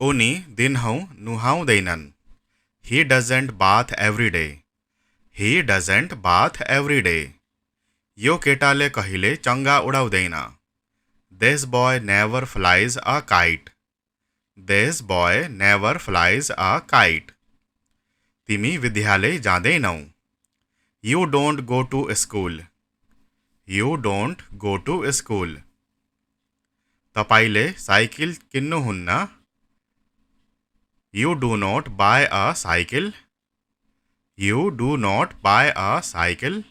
उनी दिनहुँ नुहाउँदैनन्। He doesn't bath every day. He doesn't bath every day. यो केटाले कहिले चङ्गा उडाउँदैन। This boy never flies a kite. This boy never flies a kite. तिमी विद्यालय जाँदैनौ। You don't go to school. You don't go to school. तपाईले cycle किन्नुहुन्न। You do not buy a cycle. You do not buy a cycle.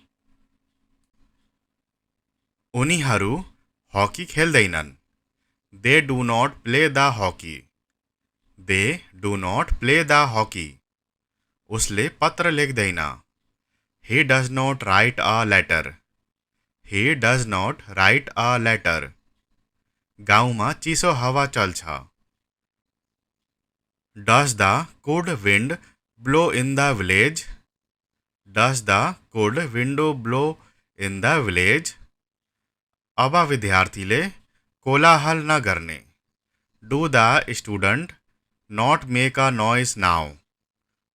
उनीहरू hockey खेल्दैनन्। They do not play the hockey. They do not play the hockey. उसले पत्र लेख्दैन। He does not write a letter. He does not write a letter. गाउँमा चिसो हावा चल्छ। Does the cold wind blow in the village? Does the cold wind blow in the village? अब विद्यार्थीले कोलाहल न गर्ने। Do the student not make a noise now?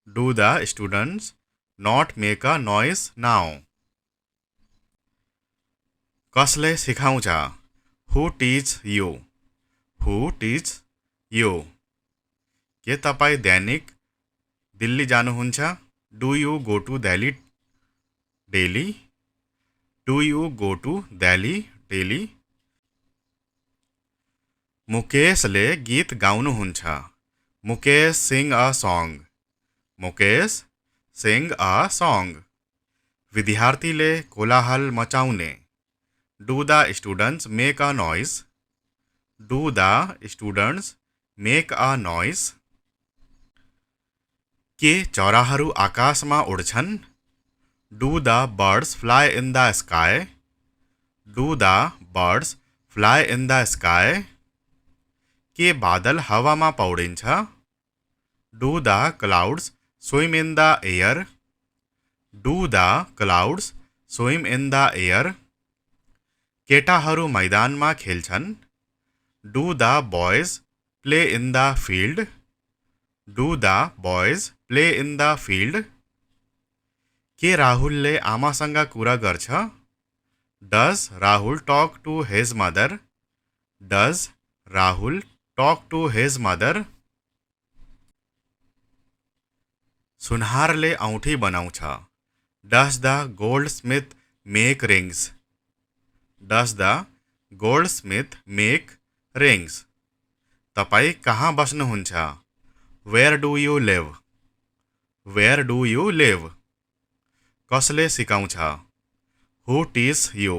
Do the students not make a noise now? कसले सिकाउँछ? Who teach you? Who teach you? के तपाईँ दैनिक दिल्ली जानुहुन्छ? Do you go to Delhi daily? Do you go to Delhi daily? मुकेशले गीत गाउनुहुन्छ। Mukesh sing a song. Mukesh sing a song. विद्यार्थीले कोलाहल मचाउने। Do the students make a noise? Do the students make a noise? के चराहरू आकाशमा उड्छन्? Do the birds fly in the sky? Do the birds fly in the sky? के बादल हावामा पौडिन्छ? Do the clouds swim in the air? Do the clouds swim in the air? केटाहरू मैदानमा खेल्छन्। Do the boys play in the field? Do the boys play in the field? के राहुलले आमासँग कुरा गर्छ? Does Rahul talk to his mother? Does Rahul talk to his mother? सुनहारले औँठी बनाउँछ। Does the goldsmith make rings? Does the goldsmith make rings? तपाईँ कहाँ बस्नुहुन्छ? Where do you live? Where do you live? कसले सिकाउँछ? Who teach you?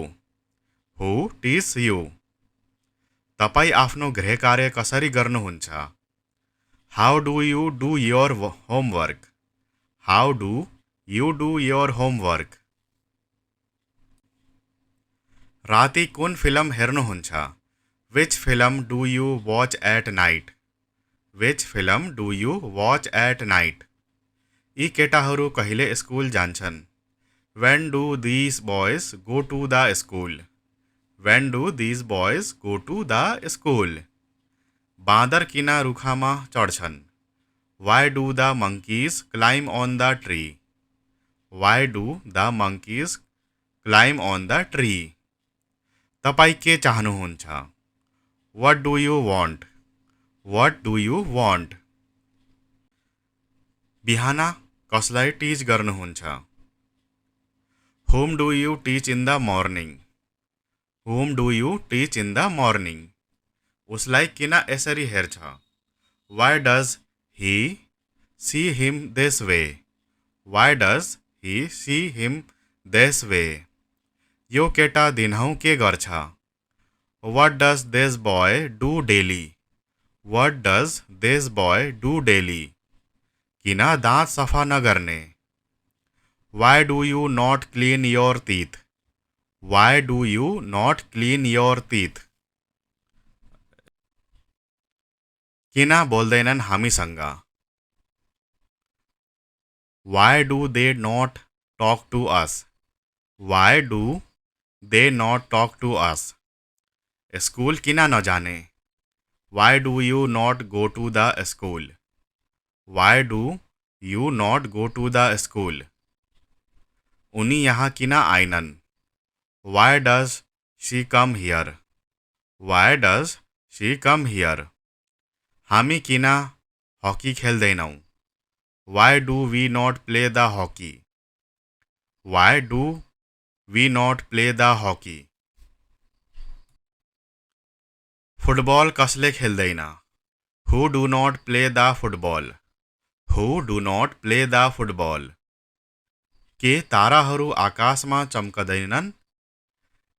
Who teach you? तपाईँ आफ्नो गृह कार्य कसरी गर्नुहुन्छ? How do you do your homework? How do you do your homework? राति कुन फिल्म हेर्नुहुन्छ? Which film do you watch at night? Which film do you watch at night? यी केटाहरू कहिले स्कुल जान्छन्? When do these boys go to the school? When do these boys go to the school? बाँदर किन रुखमा चढ्छन्? Why do the monkeys climb on the tree? Why do the monkeys climb on the tree? तपाईँ के चाहनुहुन्छ? What do you want? What do you want? बिहान कसलाई teach गर्नुहुन्छ? Whom do you teach in the morning? Whom do you teach in the morning? उसलाई किन यसरी हेर्छ? Why does he see him this way? Why does he see him this way? यो केटा दिनहुँ के गर्छ? What does this boy do daily? What does this boy do daily? किन दाँत सफा नगर्ने? Why do you not clean your teeth? Why do you not clean your teeth? किन बोल्दैनन् हामीसँग? Why do they not talk to us? Why do they not talk to us? School किन नजाने? Why do you not go to the school? Why do you not go to the school? उनी यहाँ किना आइनन? Why does she come here? Why does she come here? हामी किना hockey खेल्दैनौँ? Why do we not play the hockey? Why do we not play the hockey? Football कसले खेल्दैन? Who do not play the football? Who do not play the football? के ताराहरू आकाशमा चम्कदैनन्?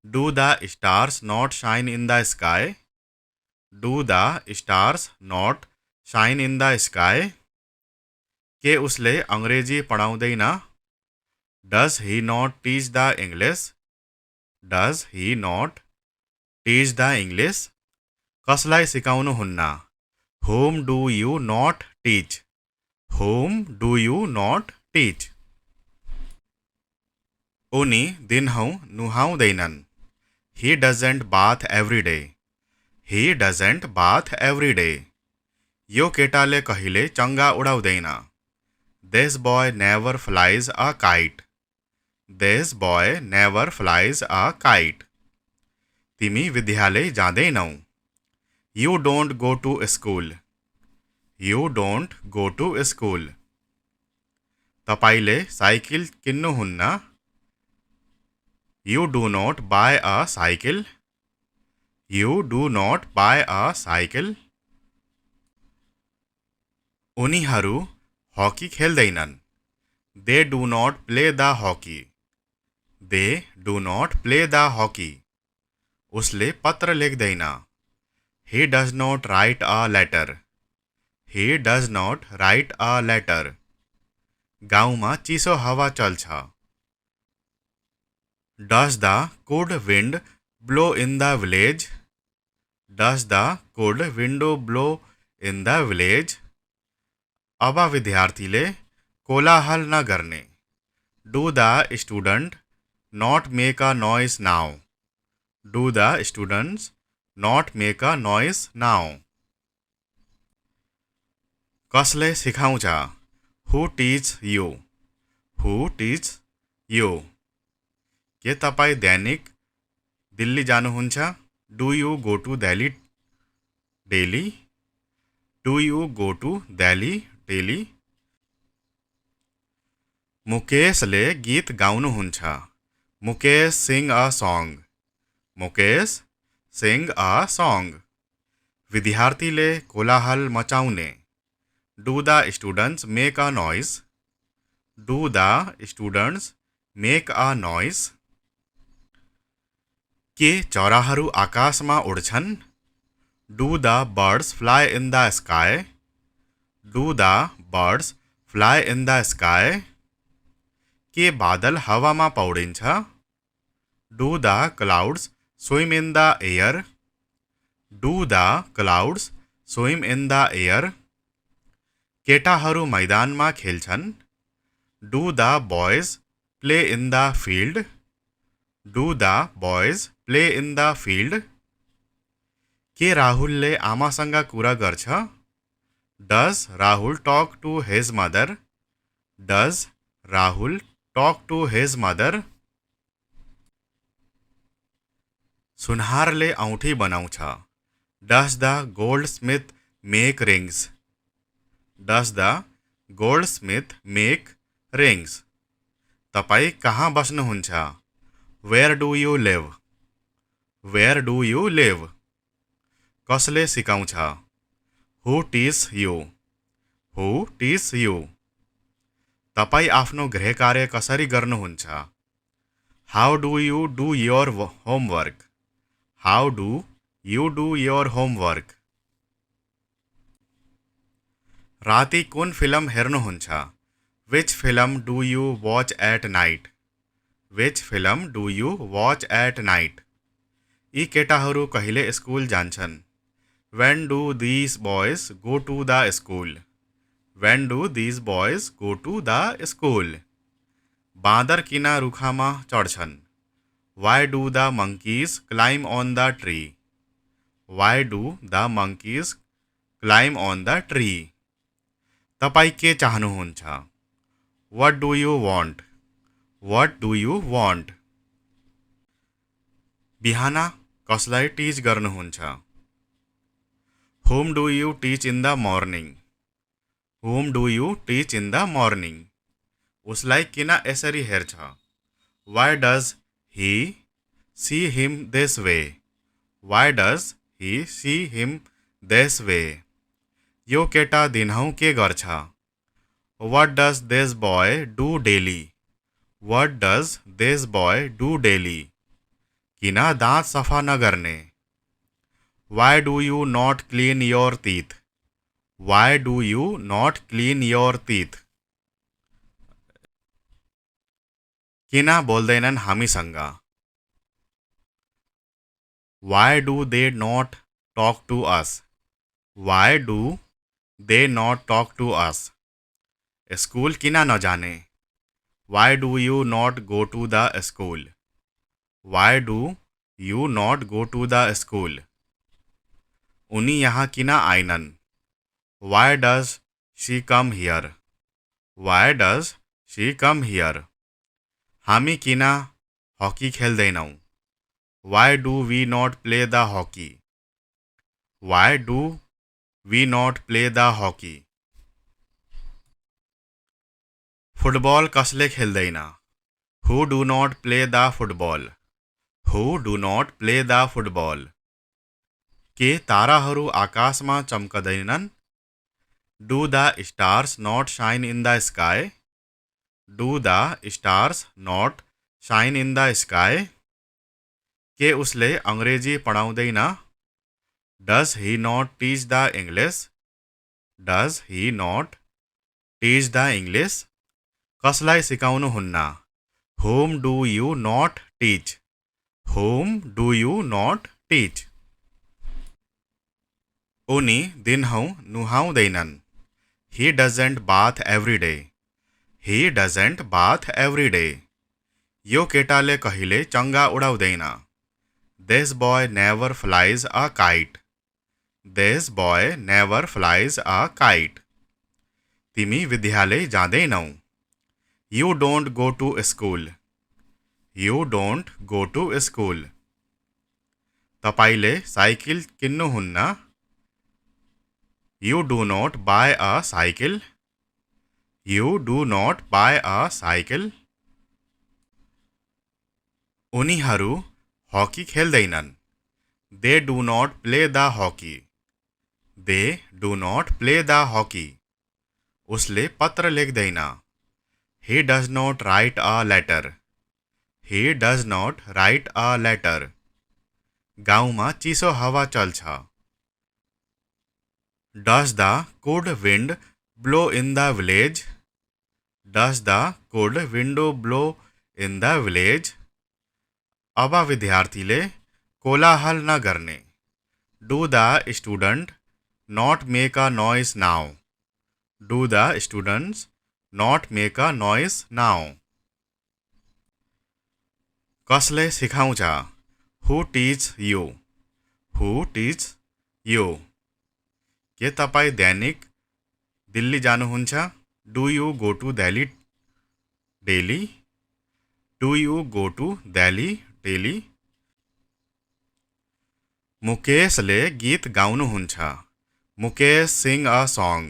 Do the stars not shine in the sky? Do the stars not shine in the sky? के उसले अंग्रेजी पढाउँदैन? Does he not teach the English? Does he not teach the English? कसलाई सिकाउनुहुन्न? Whom do you not teach? Whom do you not teach? उनी दिनहौँ नुहाउँदैनन्? He doesn't bath every day? He doesn't bath every day? यो केटाले कहिले चङ्गा उडाउँदैन? This boy never flies a kite? This boy never flies a kite? तिमी विद्यालय जाँदैनौ? You don't go to school? You don't go to school? तपाईले cycle किन्नुहुन्न? You do not buy a cycle? You do not buy a cycle? उनीहरू hockey खेल्दैनन्? They do not play the hockey? They do not play the hockey? उसले पत्र लेख्दैन? He does not write a letter? He does not write a letter? गाउँमा चिसो हावा चल्छ? Does the cold wind blow in the village? Does the cold window blow in the village? अब विद्यार्थीले कोलाहल नगर्ने? Do the student not make a noise now? Do the students not make a noise now? कसले सिकाउँछ? Who teach you? Who teach you? के तपाईँ दैनिक दिल्ली जानुहुन्छ? Do you go to Delhi daily? Do you go to Delhi daily? मुकेशले गीत गाउनुहुन्छ? Mukesh sing a song? Mukesh sing a song? विद्यार्थीले कोलाहल मचाउने? Do the students make a noise? Do the students make a noise? के चराहरू आकाशमा उड्छन्? Do the birds fly in the sky? Do the birds fly in the sky? के बादल हावामा पौडिन्छ? Do the clouds swim in the air? Do the clouds swim in the air? केटाहरू मैदानमा खेल्छन्? Do the boys play in the field? Do the boys play in the field? के राहुलले आमासँग कुरा गर्छ? Does Rahul talk to his mother? Does Rahul talk to his mother? सुनहारले औँठी बनाउँछ? Does the goldsmith make rings? Does the goldsmith make rings? तपाईँ कहाँ बस्नुहुन्छ? Where do you live? Where do you live? कसले सिकाउँछ? Who teach you? Who teach you? तपाईँ आफ्नो गृह कार्य कसरी गर्नुहुन्छ? How do you do your homework? How do you do your homework? राति कुन फिल्म हेर्नुहुन्छ? Which film do you watch at night? Which film do you watch at night? यी केटाहरू कहिले स्कुल जान्छन्? When do these boys go to the school? When do these boys go to the school? बाँदर किन रुखमा चढ्छन्? Why do the monkeys climb on the tree? Why do the monkeys climb on the tree? तपाईँ के चाहनुहुन्छ? What do you want? What do you want? बिहान कसलाई teach गर्नुहुन्छ? Whom do you teach in the morning? Whom do you teach in the morning? उसलाई किन यसरी हेर्छ? Why does he see him this way? Why does he see him this way? यो केटा दिनहुँ के गर्छ? What does this boy do daily? What does this boy do daily? किन दाँत सफा नगर्ने? Why do you not clean your teeth? Why do you not clean your teeth? किन बोल्दैनन् हामीसँग? Why do they not talk to us? Why do they not talk to us? School किन नजाने? Why do you not go to the school? Why do you not go to the school? उनी यहाँ किन आइनन्? Why does she come here? Why does she come here? हामी किन hockey खेल्दैनौँ? Why do we not play the hockey? Why do we not play the hockey? Football कसले खेल्दैन? Who do not play the football? Who do not play the football? के ताराहरू आकाशमा चम्कदैनन्? Do the stars not shine in the sky? Do the stars not shine in the sky? के उसले अंग्रेजी पढाउँदैन? Does he not teach the English? Does he not teach the English? कसलाई सिकाउनुहुन्न? Whom do you not teach? Whom do you not teach? उनी दिनहुँ नुहाउँदैनन्. He doesn't bath every day. He doesn't bath every day. यो केटाले कहिले चङ्गा उडाउँदैन. This boy never flies a kite. This boy never flies a kite. तिमी विद्यालय जाँदैनौ. You don't go to school. You don't go to school. तपाईले cycle किन्नुहुन्न. You do not buy a cycle. You do not buy a cycle. उनीहरू hockey खेल्दैनन्. They do not play the hockey. They do not play the hockey. उसले पत्र लेख्दैन. He does not write a letter. He does not write a letter. गाउँमा चिसो हावा चल्छ. Does the cold wind blow in the village? Does the cold wind blow in the village? अब विद्यार्थीले कोलाहल न गर्ने. Do the student not make a noise now? Do the students not make a noise now? कसले सिकाउँछ? Who teach you? Who teach you? के तपाईँ दैनिक दिल्ली जानुहुन्छ? Do you go to Delhi daily? Do you go to Delhi daily? मुकेशले गीत गाउनुहुन्छ. Mukesh sing a song.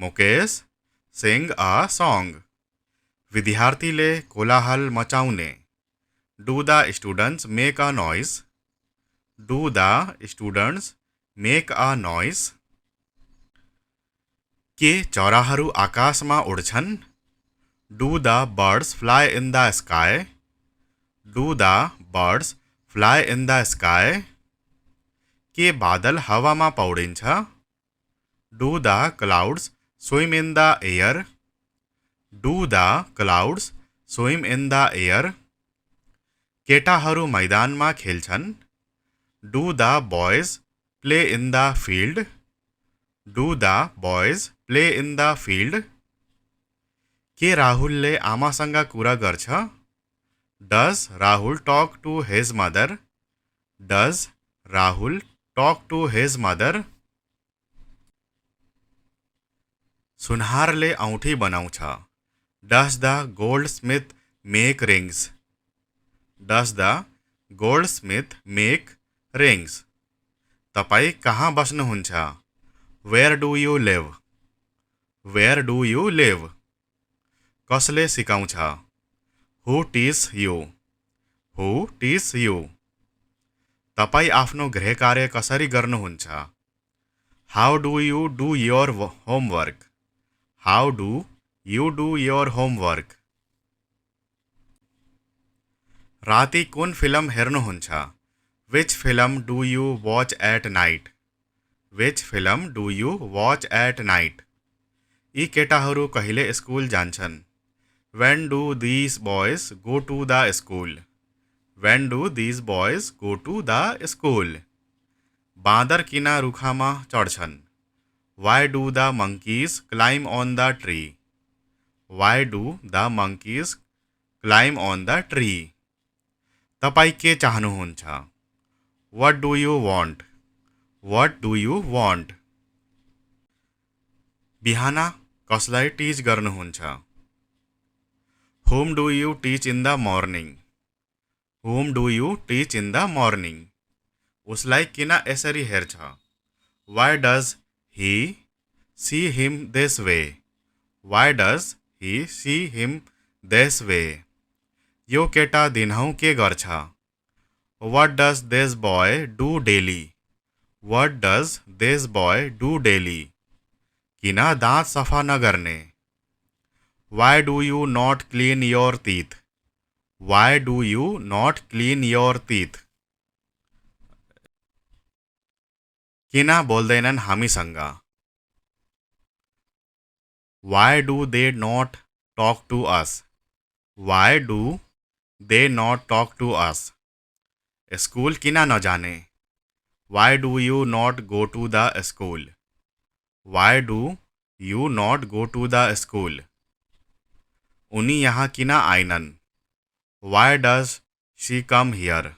Mukesh sing a song. विद्यार्थीले कोलाहल मचाउने. Do the students make a noise? Do the students make a noise? के चराहरू आकाशमा उड्छन्? Do the birds fly in the sky? Do the birds fly in the sky? के बादल हावामा पौडिन्छ? Do the clouds swim in the air? Do the clouds swim in the air? केटाहरू मैदानमा खेल्छन्. Do the boys play in the field? Do the boys play in the field? के राहुलले आमासँग कुरा गर्छ? Does Rahul talk to his mother? Does Rahul talk to his mother. सुनहारले औँठी बनाउँछ। Does the goldsmith make rings. Does the goldsmith make rings. तपाईँ कहाँ बस्नुहुन्छ? Where do you live. Where do you live. कसले सिकाउँछ? Who teach you. Who teach you. तपाईँ आफ्नो गृह कार्य कसरी गर्नुहुन्छ? How do you do your homework. How do you do your homework. राति कुन फिल्म हेर्नुहुन्छ? Which film do you watch at night. Which film do you watch at night. यी केटाहरू कहिले स्कुल जान्छन्? When do this boys go to the school. When do this boys go to the school. बाँदर किन रुखमा चढ्छन्? Why do the monkeys climb on the tree? Why do the monkeys climb on the tree? तपाईँ के चाहनुहुन्छ? What do you want? What do you want? बिहान कसलाई teach गर्नुहुन्छ? Whom do you teach in the morning? Whom do you teach in the morning? उसलाई किन यसरी हेर्छ? Why does he see him this way? Why does he see him this way? यो केटा दिनहुँ के गर्छ? What does this boy do daily? What does this boy do daily? किन दाँत सफा नगर्ने? Why do you not clean your teeth? Why do you not clean your teeth? किन बोल्दैनन् हामीसँग? Why do they not talk to us? Why do they not talk to us? School किन नजाने? Why do you not go to the school? Why do you not go to the school? उनी यहाँ किन आइनन्? Why does she come here?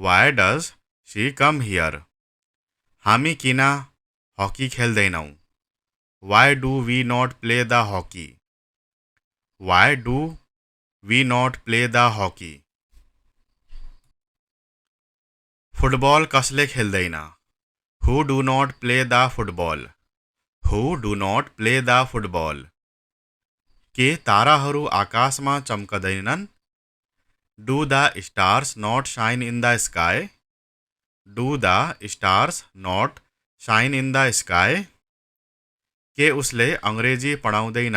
Why does she come here? हामी किन hockey खेल्दैनौँ? Why do we not play the hockey? Why do we not play the hockey? Football कसले खेल्दैन? Who do not play the football? Who do not play the football? के ताराहरू आकाशमा चम्कदैनन्? Do the stars not shine in the sky? Do the stars not shine in the sky? के उसले अंग्रेजी पढाउँदैन?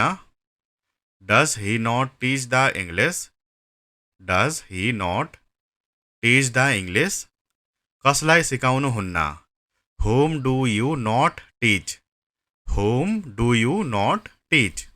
Does he not teach the English? Does he not teach the English? कसलाई सिकाउनुहुन्न? Whom do you not teach? Whom do you not teach?